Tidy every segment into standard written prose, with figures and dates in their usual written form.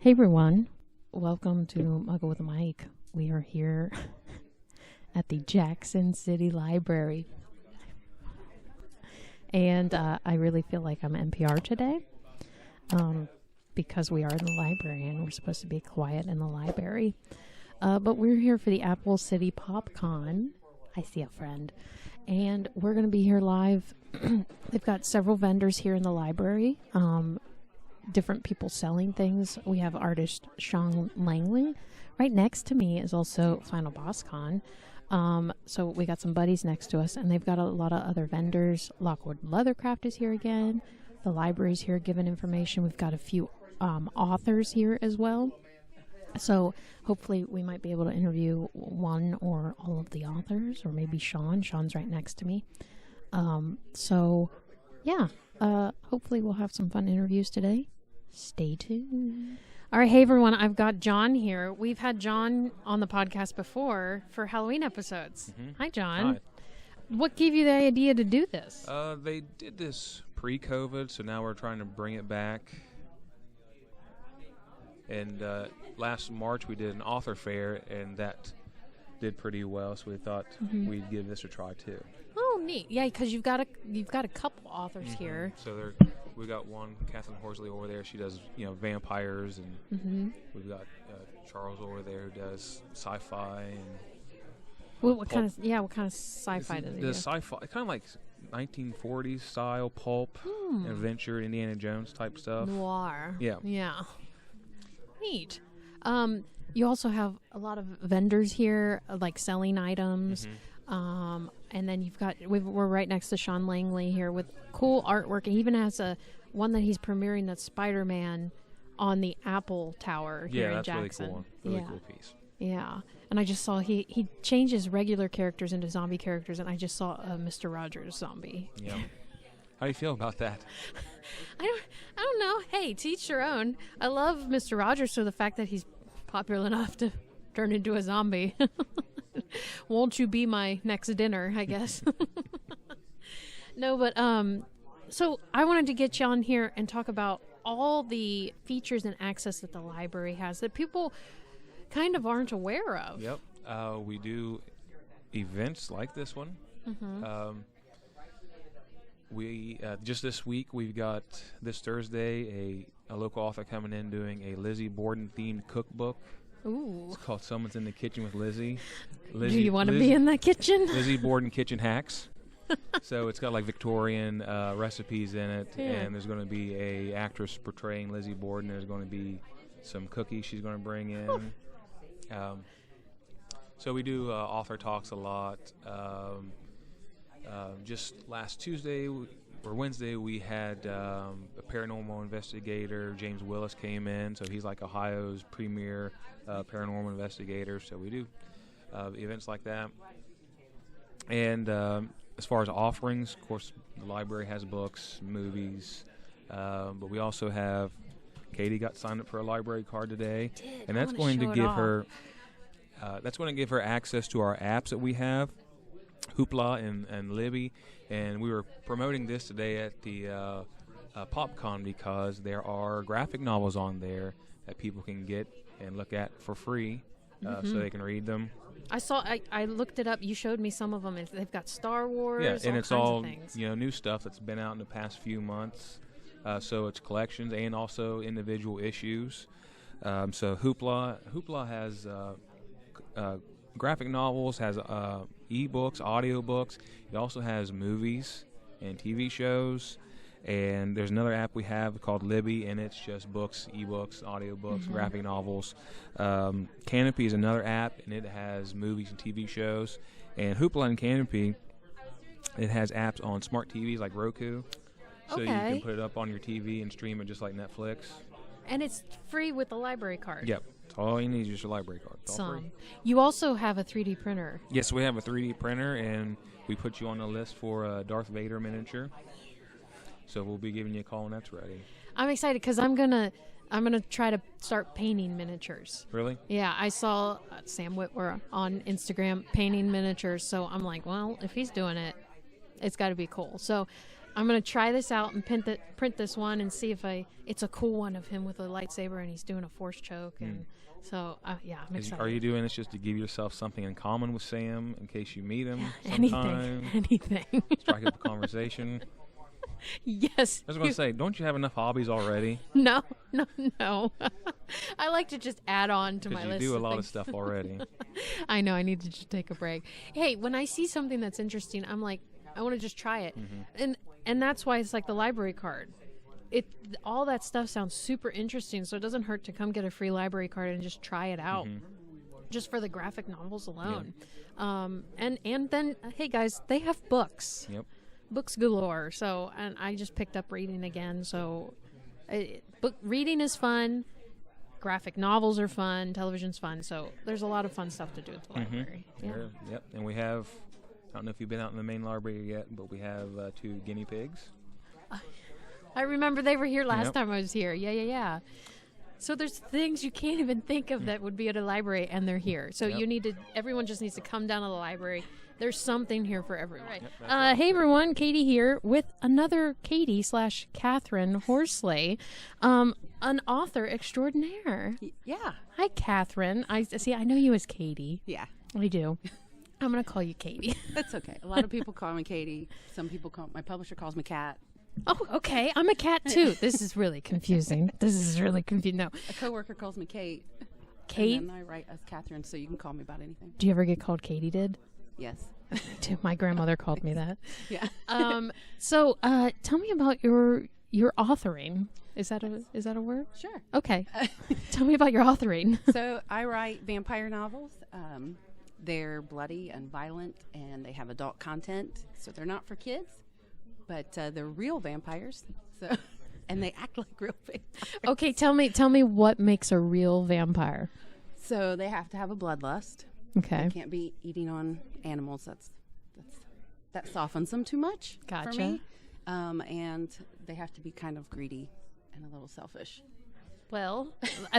Hey everyone, welcome to Muggle with a Mic. We are here at the Jackson City Library. And I really feel like I'm NPR today because we are in the library and we're supposed to be quiet in the library. But we're here for the Apple City PopCon. I see a friend. And we're going to be here live. They've got several vendors here in the library. Different people selling things. We have artist Sean Langley. Right next to me is also Final Boss Con. So we got some buddies next to us, and they've got a lot of other vendors. Lockwood Leathercraft is here again. The library's here giving information. We've got a few authors here as well. So hopefully we might be able to interview one or all of the authors, or maybe Sean. Sean's right next to me. Hopefully we'll have some fun interviews today. Stay tuned. All right, hey everyone, I've got John here. We've had John on the podcast before for Halloween episodes. Mm-hmm. Hi, John. Hi. What gave you the idea to do this? They did this pre-COVID, so now we're trying to bring it back. And last March we did an author fair, and that did pretty well, so we thought we'd give this a try too. Oh, neat. Yeah, because you've got a couple authors here. So we got one, Catherine Horsley over there. She does vampires, and we've got Charles over there who does sci-fi and what kind of sci-fi does he do? Sci-fi, kind of like 1940s style pulp, adventure, Indiana Jones type stuff. Noir. Yeah. Neat. You also have a lot of vendors here, like selling items. And then we're right next to Sean Langley here with cool artwork. He even has one that he's premiering that's Spider-Man on the Apple Tower here in Jackson. Really cool piece. Yeah. And I just saw he changes regular characters into zombie characters, and I just saw a Mr. Rogers zombie. Yeah. How do you feel about that? I don't know. Hey, to each their own. I love Mr. Rogers for the fact that he's popular enough to turn into a zombie. Won't you be my next dinner, I guess. No, but so I wanted to get you on here and talk about all the features and access that the library has that people kind of aren't aware of. Yep. We do events like this one. We just this week we've got this Thursday a local author coming in doing a Lizzie Borden themed cookbook. Ooh. It's called Someone's in the Kitchen with Lizzie. Do you want to be in that kitchen? Lizzie Borden Kitchen Hacks. So it's got like Victorian recipes in it, and there's going to be a actress portraying Lizzie Borden. There's going to be some cookies she's going to bring in. So we do author talks a lot. Just last Tuesday or Wednesday, we had a paranormal investigator, James Willis, came in. So he's like Ohio's premier paranormal investigator. So we do events like that. And as far as offerings, of course, the library has books, movies, but we also have Katie got signed up for a library card today, and that's going to give her access to our apps that we have, Hoopla and Libby, and we were promoting this today at the PopCon because there are graphic novels on there that people can get and look at for free, so they can read them. I looked it up. You showed me some of them. They've got Star Wars. Yeah, and it's all things. New stuff that's been out in the past few months. So it's collections and also individual issues. So Hoopla has graphic novels, has e-books, audiobooks. It also has movies and TV shows. And there's another app we have called Libby, and it's just books, e-books, audiobooks, graphic novels. Canopy is another app, and it has movies and TV shows. And Hoopla and Canopy, it has apps on smart TVs like Roku. So you can put it up on your TV and stream it just like Netflix. And it's free with the library card. Yep. All you need is just your library card. It's all free. You also have a 3D printer. Yes, we have a 3D printer, and we put you on the list for a Darth Vader miniature. So we'll be giving you a call when that's ready. I'm excited because I'm gonna try to start painting miniatures. Really? Yeah, I saw Sam Whitwer on Instagram painting miniatures. So I'm like, well, if he's doing it, it's got to be cool. So I'm gonna try this out and print this one and see if it's a cool one of him with a lightsaber and he's doing a force choke. And so, yeah, I'm excited. Are you doing this just to give yourself something in common with Sam in case you meet him sometime? Anything. Strike up a conversation. Yes. I was going to say, don't you have enough hobbies already? No. I like to just add on to my list. You do a lot of stuff already. I know. I need to just take a break. Hey, when I see something that's interesting, I'm like, I want to just try it. And that's why it's like the library card. All that stuff sounds super interesting, so it doesn't hurt to come get a free library card and just try it out. Just for the graphic novels alone. And then, hey guys, they have books. Yep. Books galore. So, and I just picked up reading again. So, reading is fun. Graphic novels are fun. Television's fun. So, there's a lot of fun stuff to do at the library. Yeah. Yep. And we have, I don't know if you've been out in the main library yet, but we have 2 guinea pigs. I remember they were here last time I was here. Yeah. So there's things you can't even think of that would be at a library, and they're here. So everyone just needs to come down to the library. There's something here for everyone. Right. Hey everyone, Katie here with another Katie / Catherine Horsley, an author extraordinaire. Yeah. Hi, Catherine. I know you as Katie. Yeah. I do. I'm going to call you Katie. That's okay. A lot of people call me Katie. Some people my publisher calls me Cat. Oh, okay. I'm a cat too. This is really confusing. No. A coworker calls me Kate. Kate? And then I write as Catherine, so you can call me about anything. Do you ever get called Katie did? Yes. My grandmother called me that. Yeah. So tell me about your authoring. Is that a word? Sure. Okay. Tell me about your authoring. So I write vampire novels. They're bloody and violent, and they have adult content, so they're not for kids, but they're real vampires. So, and they act like real vampires. Okay, tell me what makes a real vampire. So they have to have a bloodlust. Okay. They can't be eating on animals. That softens them too much. Gotcha. For me. And they have to be kind of greedy and a little selfish. Well,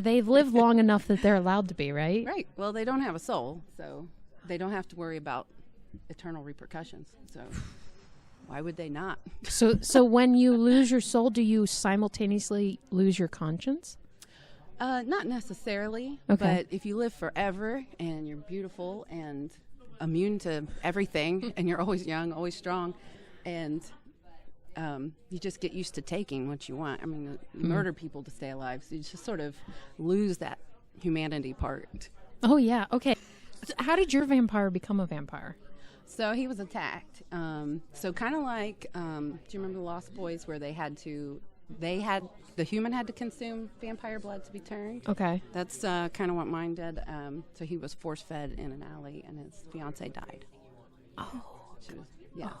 they've lived long enough that they're allowed to be, right? Right. Well, they don't have a soul, so they don't have to worry about eternal repercussions. So why would they not? So when you lose your soul, do you simultaneously lose your conscience? Not necessarily, Okay. but if you live forever and you're beautiful and immune to everything and you're always young, always strong, and you just get used to taking what you want. I mean, you murder people to stay alive, so you just sort of lose that humanity part. Oh, yeah. Okay. So how did your vampire become a vampire? So he was attacked. So kind of like, do you remember the Lost Boys where the human had to consume vampire blood to be turned? Okay. That's kind of what mine did. So he was force-fed in an alley, and his fiancée died. Oh.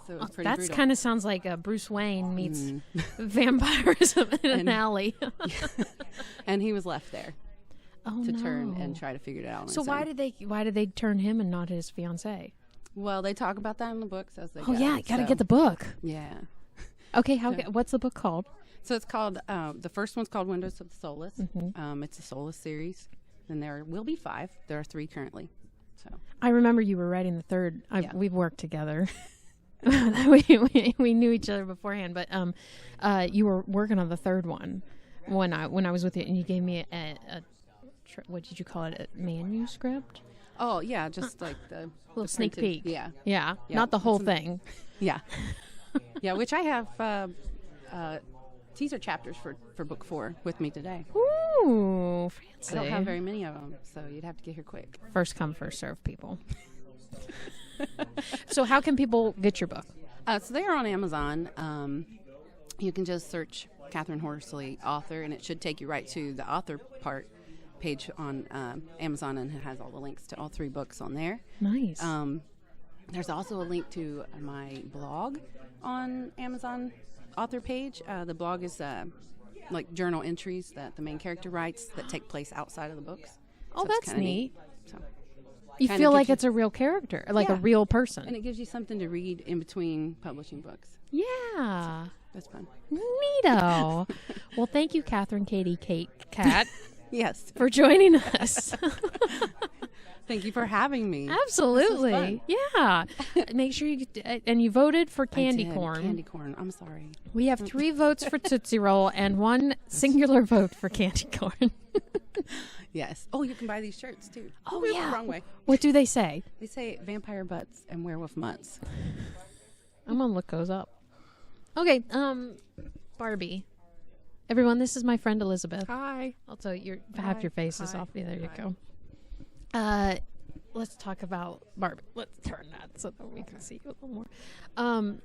So it was pretty That brutal. kind of sounds like Bruce Wayne meets vampirism in an alley. And he was left there to no. turn and try to figure it out on So his why own. did they turn him and not his fiancée? Well, they talk about that in the books as they go. Oh yeah, gotta so, get the book. Yeah. Okay, what's the book called? So it's called, the first one's called Windows of the Soulless. Mm-hmm. It's a Soulless series. And there will be 5. There are 3 currently. So I remember you were writing the third. Yeah. We've worked together. we knew each other beforehand, but you were working on the third one when I was with you, and you gave me a what did you call it? A manuscript? Oh, yeah, just like the Little sneak printed- peek. Yeah. Yeah, Yeah, not the whole it's in- thing. Yeah. Yeah, which I have teaser chapters for book 4 with me today. Ooh, fancy. I don't have very many of them, so you'd have to get here quick. First come, first serve, people. So how can people get your book? So they are on Amazon. You can just search Catherine Horsley, author, and it should take you right to the author page on Amazon, and it has all the links to all 3 books on there. Nice. There's also a link to my blog on Amazon author page. The blog is like journal entries that the main character writes that take place outside of the books. Oh, So it's that's kinda neat. So, You kinda feel like gives you- it's a real character, like a Yeah. real person. and it gives you something to read in between publishing books. Yeah. That's fun. Neato. Well, thank you, Catherine, Katie, Kate, Kat, Yes. for joining us. Thank you for having me. Absolutely. Yeah. Make sure you and you voted for candy I did. corn. Candy corn. I'm sorry. We have 3 votes for Tootsie Roll and 1 singular vote for candy corn. Yes. Oh, you can buy these shirts too. Oh, we yeah. went the wrong way. What do they say? They say vampire butts and werewolf mutts. I'm gonna look those up. Okay, Barbie. Everyone, this is my friend Elizabeth. Hi. Also, half your face is Hi. off. Yeah, there you Hi. go. Let's talk about Barbie. Let's turn that so that we can see you a little more.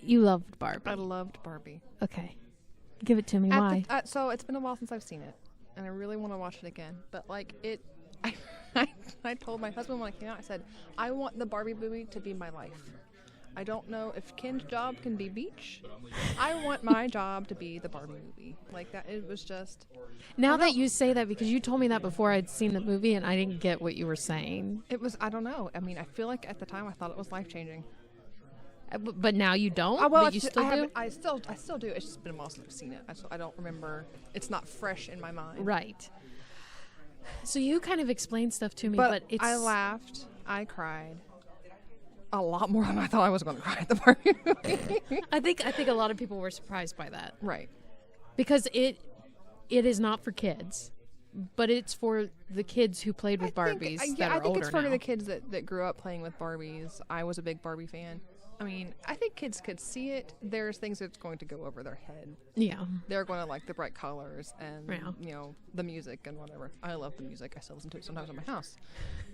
You loved Barbie. I loved Barbie. Okay, give it to me. Why? So it's been a while since I've seen it, and I really want to watch it again. But like it, I told my husband when I came out, I said, I want the Barbie movie to be my life. I don't know if Ken's job can be beach. I want my job to be the Barbie movie. Like that, it was just. Now that you say that, because you told me that before I'd seen the movie and I didn't get what you were saying. It was. I don't know. I mean, I feel like at the time I thought it was life changing. But now you don't. Well, but you still do. I still do. It's just been a while since I've seen it. I don't remember. It's not fresh in my mind. Right. So you kind of explained stuff to me, But but it's I laughed. I cried. A lot more than I thought I was going to cry at the Barbie movie. I think a lot of people were surprised by that Right. because it is not for kids, but it's for the kids who played with Barbies that are I think older it's for now. the kids that grew up playing with Barbies. I was a big Barbie fan. I mean, I think kids could see it. There's things that's going to go over their head. Yeah. They're going to like the bright colors and Yeah. you know the music and whatever. I love the music. I still listen to it sometimes in my house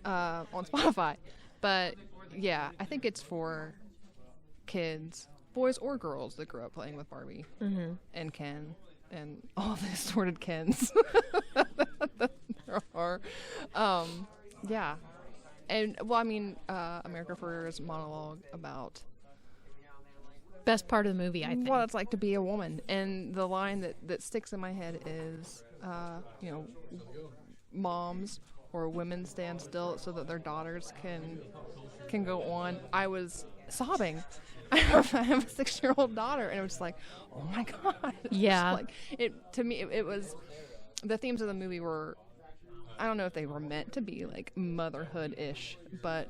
on Spotify. But yeah, I think it's for kids, boys or girls that grew up playing with Barbie and Ken and all the assorted Kens that there are. Yeah, and well, I mean, America Ferrera's monologue about Best part of the movie, I think. what it's like to be a woman, and the line that sticks in my head is, you know, moms or women stand still so that their daughters can go on. I was sobbing. I have a 6-year-old daughter, and it was like, oh my god. Yeah. Like to me, it was the themes of the movie were. I don't know if they were meant to be like motherhood-ish, but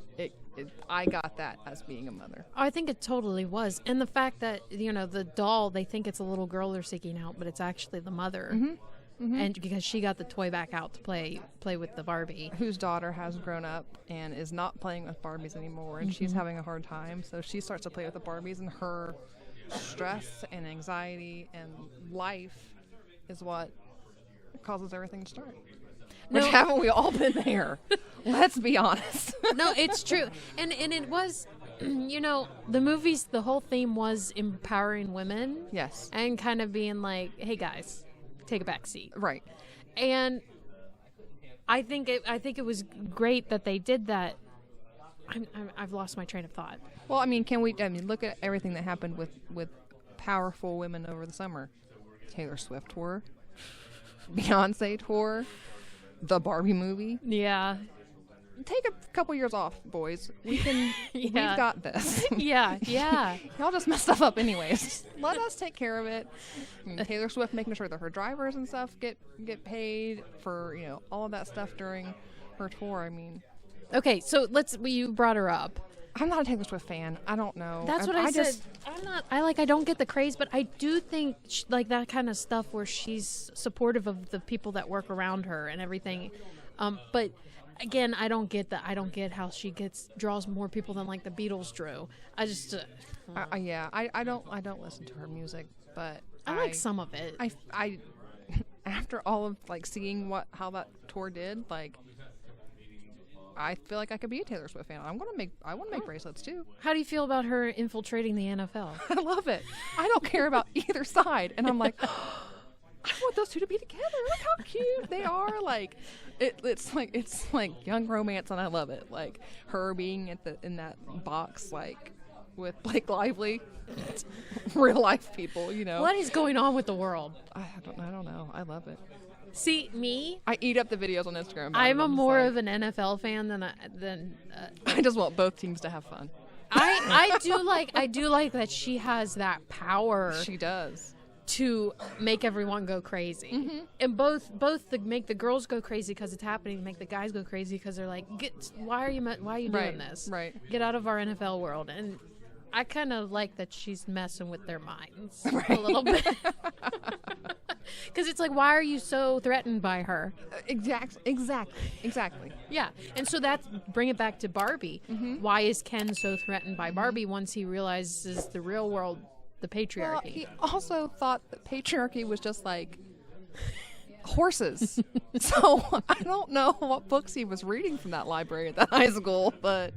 I got that as being a mother. I think it totally was. And the fact that, you know, the doll, they think it's a little girl they're seeking out, but it's actually the mother. And because she got the toy back out to play with the Barbie. Whose daughter has grown up and is not playing with Barbies anymore, and she's having a hard time. So she starts to play with the Barbies, and her stress and anxiety and life is what causes everything to start. Which No. haven't we all been there? Let's be honest. No, it's true. And it was, you know, the whole theme was empowering women. Yes. And kind of being like, hey guys, take a back seat. Right. And I think it was great that they did that. I've lost my train of thought. Well, I mean, look at everything that happened with powerful women over the summer. Taylor Swift tour, Beyonce tour, the Barbie movie. Yeah. Take a couple years off, boys. We can. We've got this. Yeah. Y'all just mess stuff up anyways. Let us take care of it. I mean, Taylor Swift making sure that her drivers and stuff get paid for, you know, all of that stuff during her tour. I mean, Okay, so you brought her up. I'm not a Taylor Swift fan. I don't know. That's what I said. just I don't get the craze, but I do think like that kind of stuff where she's supportive of the people that work around her and everything. But again, I don't get how she draws more people than like the Beatles drew. I just I don't listen to her music, but I like some of it. I after all of like seeing how that tour did, like I feel like I could be a Taylor Swift fan. I want to make bracelets too. How do you feel about her infiltrating the NFL? I love it. I don't care about either side, and I'm like, I want those two to be together. Look how cute they are. Like, it's like young romance, and I love it. Like her being in that box, like with Blake Lively, real life people. You know What is going on with the world? I don't know. I love it. See, me, I eat up the videos on Instagram. I'm a just more like, of an NFL fan than I just want both teams to have fun. I do like that she has that power. She does. to make everyone go crazy. And both make the girls go crazy because it's happening, make the guys go crazy because they're like, why are you doing Right, this? right. Get out of our NFL world. And I kind of like that she's messing with their minds a little bit. Because it's like, why are you so threatened by her? Exactly. Yeah. And so bring it back to Barbie. Why is Ken so threatened by Barbie once he realizes the real world, the patriarchy? Well, he also thought that patriarchy was just like horses. So I don't know what books he was reading from that library at that high school, but